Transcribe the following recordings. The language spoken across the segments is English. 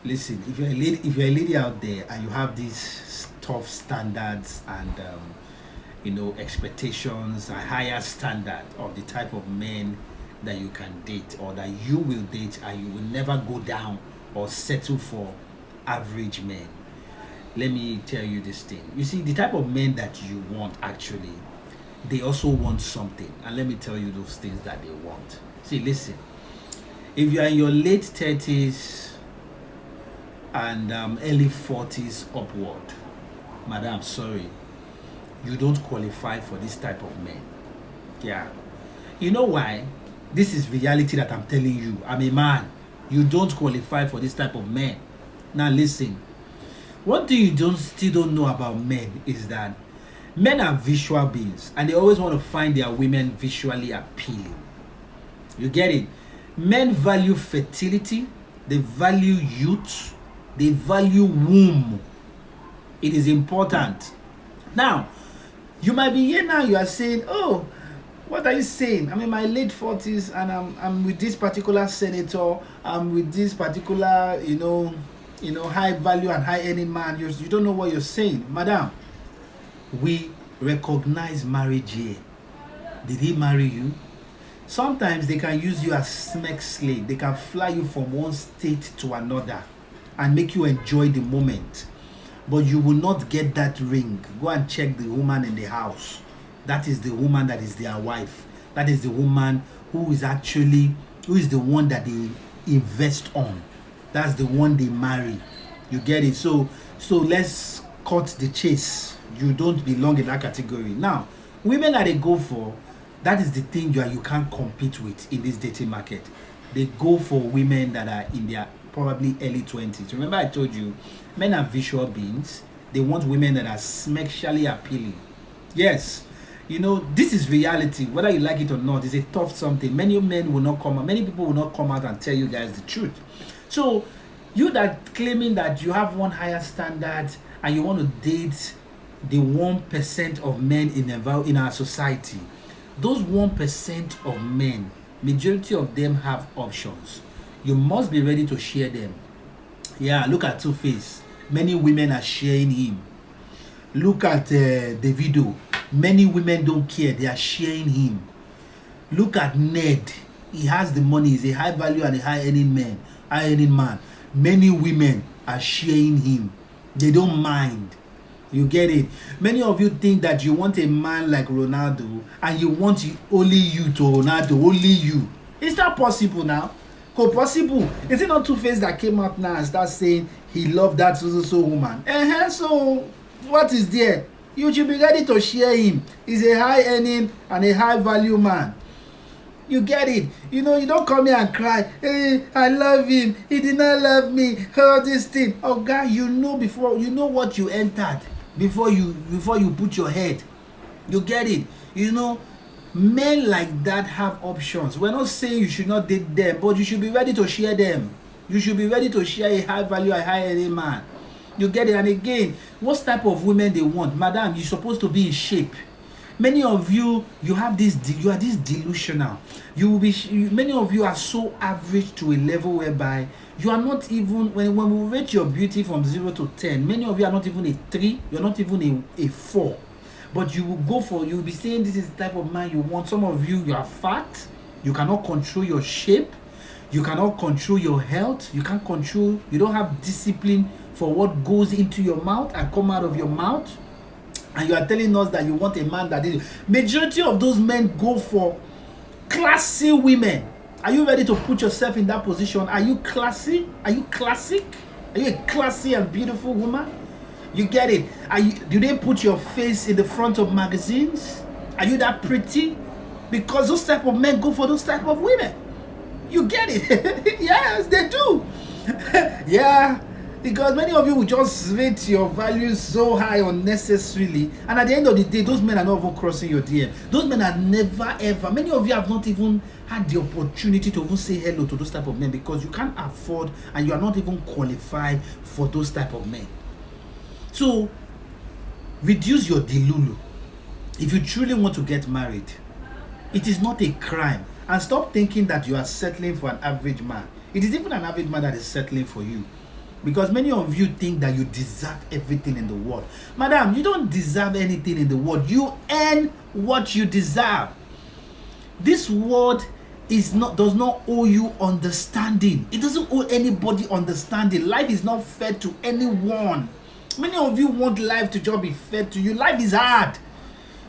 Listen, if you're a lady out there and you have these tough standards and expectations, a higher standard of the type of men that you can date or that you will date, and you will never go down or settle for average men. Let me tell you this thing. You see, the type of men that you want actually, they also want something. And let me tell you those things that they want. See, listen, if you are in your late 30s and early 40s upward, madam, sorry, you don't qualify for this type of men. Yeah. You know why? This is reality that I'm telling you. I'm a man. You don't qualify for this type of men. Now listen. One thing you don't know about men is that men are visual beings and they always want to find their women visually appealing. You get it? Men value fertility, they value youth, they value womb. It is important. Now, you might be here now, you are saying, oh, what are you saying? I'm in my late 40s and I'm with this particular senator, I'm with this particular, high value and high earning man. You don't know what you're saying. Madam, we recognize marriage here. Did he marry you? Sometimes they can use you as smack slave. They can fly you from one state to another and make you enjoy the moment. But you will not get that ring. Go and check the woman in the house. That is the woman that is their wife. That is the woman who is the one that they invest on. That's the one they marry. You get it? So let's cut the chase. You don't belong in that category. Now, women that they go for, that is the thing you can't compete with in this dating market. They go for women that are in their probably early 20s. Remember I told you, men are visual beings. They want women that are sexually appealing. Yes, this is reality. Whether you like it or not, it's a tough something. Many people will not come out and tell you guys the truth. So, you that claiming that you have one higher standard and you want to date the 1% of men in our society, those 1% of men, majority of them have options. You must be ready to share them. Yeah, look at Two-Face. Many women are sharing him. Look at Davido. Many women don't care. They are sharing him. Look at Ned. He has the money. He's a high value and a high earning man. Many women are sharing him. They don't mind. You get it? Many of you think that you want a man like Ronaldo and you want only you to Ronaldo, only you. Is that possible now? Possible. Is it not Two-Face that came out now and start saying he loved that so woman? So what is there? You should be ready to share him. He's a high earning and a high value man. You get it? You don't come here and cry, hey, I love him, he did not love me, all this thing. Oh God, before what you entered before you put your head. You get it? Men like that have options. We're not saying you should not date them, but you should be ready to share them. You should be ready to share a high value, a high earning man. You get it? And again, what type of women they want? Madam, you're supposed to be in shape. Many of you are this delusional. Many of you are so average to a level whereby you are not even, when we rate your beauty from 0 to 10, many of you are not even a 3, you're not even a 4. But you'll be saying this is the type of man you want. Some of you are fat, you cannot control your shape, you cannot control your health, you don't have discipline for what goes into your mouth and come out of your mouth. And you are telling us that you want a man that is. Majority of those men go for classy women. Are you ready to put yourself in that position? Are you classy? Are you classic? Are you a classy and beautiful woman? You get it? Do they put your face in the front of magazines? Are you that pretty? Because those type of men go for those type of women. You get it? Yes, they do. Yeah. Because many of you will just rate your values so high unnecessarily, and at the end of the day, those men are not even crossing your DM. Those men are never ever. Many of you have not even had the opportunity to even say hello to those type of men because you can't afford and you are not even qualified for those type of men. So reduce your delulu. If you truly want to get married, it is not a crime, and stop thinking that you are settling for an average man. It is even an average man that is settling for you. Because many of you think that you deserve everything in the world. Madam, you don't deserve anything in the world. You earn what you deserve. This world does not owe you understanding. It doesn't owe anybody understanding. Life is not fair to anyone. Many of you want life to just be fair to you. Life is hard.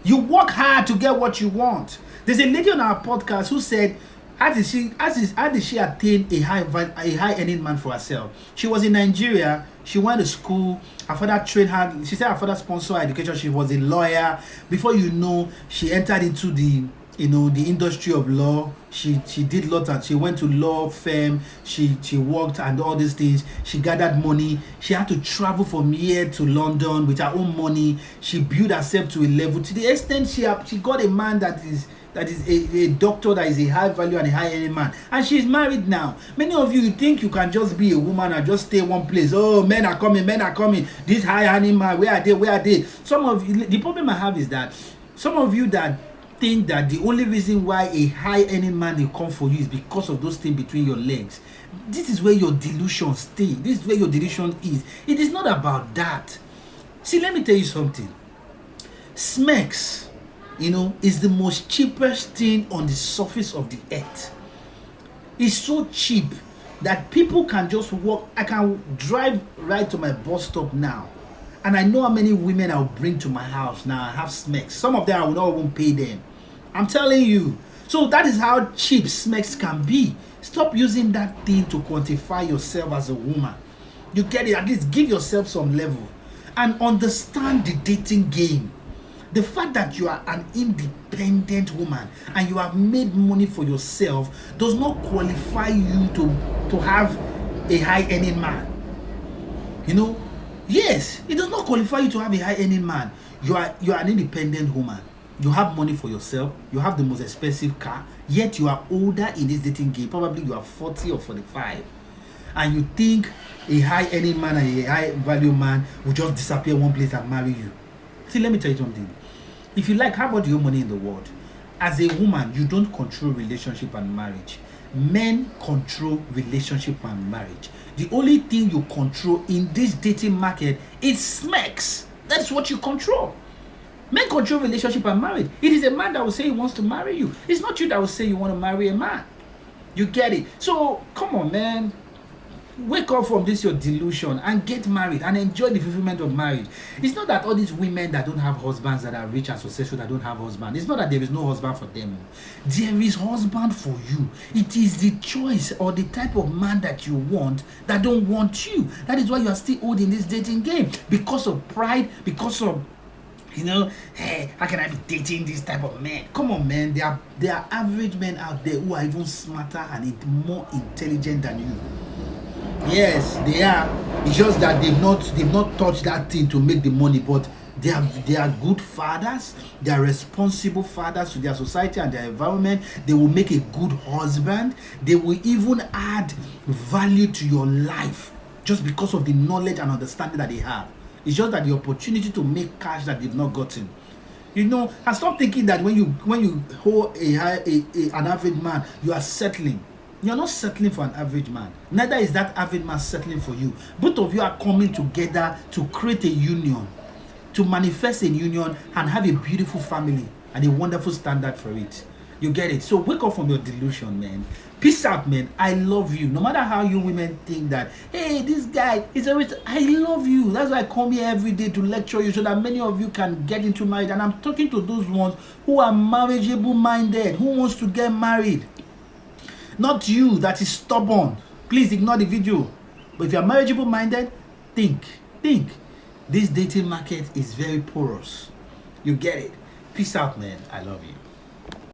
You work hard to get what you want. There's a lady on our podcast who said, how did she attain a high earning man for herself? She was in Nigeria. She went to school. Her father trained her. She said her father sponsored her education. She was a lawyer. Before you know, she entered into the industry of law. She did law, and she went to law firm. She worked and all these things. She gathered money. She had to travel from here to London with her own money. She built herself to a level, to the extent she got a man that is a doctor, that is a high value and a high earning man, and she's married now. Many of you think you can just be a woman and just stay one place. Oh, men are coming. This high earning man, where are they? Some of you, the problem I have is that some of you that think that the only reason why a high earning man will come for you is because of those things between your legs. This is where your delusion stay. This is where your delusion is. It is not about that. See, let me tell you something. Smex, is the most cheapest thing on the surface of the earth. It's so cheap that people can just walk. I can drive right to my bus stop now, and I know how many women I'll bring to my house now. I have Smex. Some of them I will not even pay them. I'm telling you. So that is how cheap Smex can be. Stop using that thing to quantify yourself as a woman. You get it? At least give yourself some level and understand the dating game. The fact that you are an independent woman and you have made money for yourself does not qualify you to have a high earning man. Yes, it does not qualify you to have a high earning man. You are an independent woman. You have money for yourself. You have the most expensive car. Yet you are older in this dating game. Probably you are 40 or 45. And you think a high earning man and a high value man will just disappear one place and marry you. See, let me tell you something. If you have all your money in the world, as a woman, you don't control relationship and marriage. Men control relationship and marriage. The only thing you control in this dating market is Smex. That's what you control. Men control relationship and marriage. It is a man that will say he wants to marry you. It's not you that will say you want to marry a man. You get it? So, come on, man. Wake up from this your delusion and get married and enjoy the fulfillment of marriage. It's not that all these women that don't have husbands, that are rich and successful, that don't have husband. It's not that there is no husband for them. There is husband for you. It is the choice or the type of man that you want that don't want you. That is why you are still old in this dating game, because of pride, because of hey, how can I be dating this type of men? Come on, man. There are average men out there who are even smarter and more intelligent than you. Yes, they are. It's just that they've not touched that thing to make the money, but they are good fathers. They are responsible fathers to their society and their environment. They will make a good husband. They will even add value to your life just because of the knowledge and understanding that they have. It's just that the opportunity to make cash that they've not gotten. And stop thinking that when you hold an average man, you are settling. You're not settling for an average man. Neither is that average man settling for you. Both of you are coming together to create a union, to manifest a union and have a beautiful family and a wonderful standard for it. You get it? So wake up from your delusion, man. Peace out, man. I love you. No matter how you women think that, hey, this guy is always, I love you. That's why I come here every day to lecture you so that many of you can get into marriage. And I'm talking to those ones who are marriageable minded, who wants to get married. Not you that is stubborn. Please ignore the video. But if you are marriageable minded, think. This dating market is very porous. You get it? Peace out, man. I love you.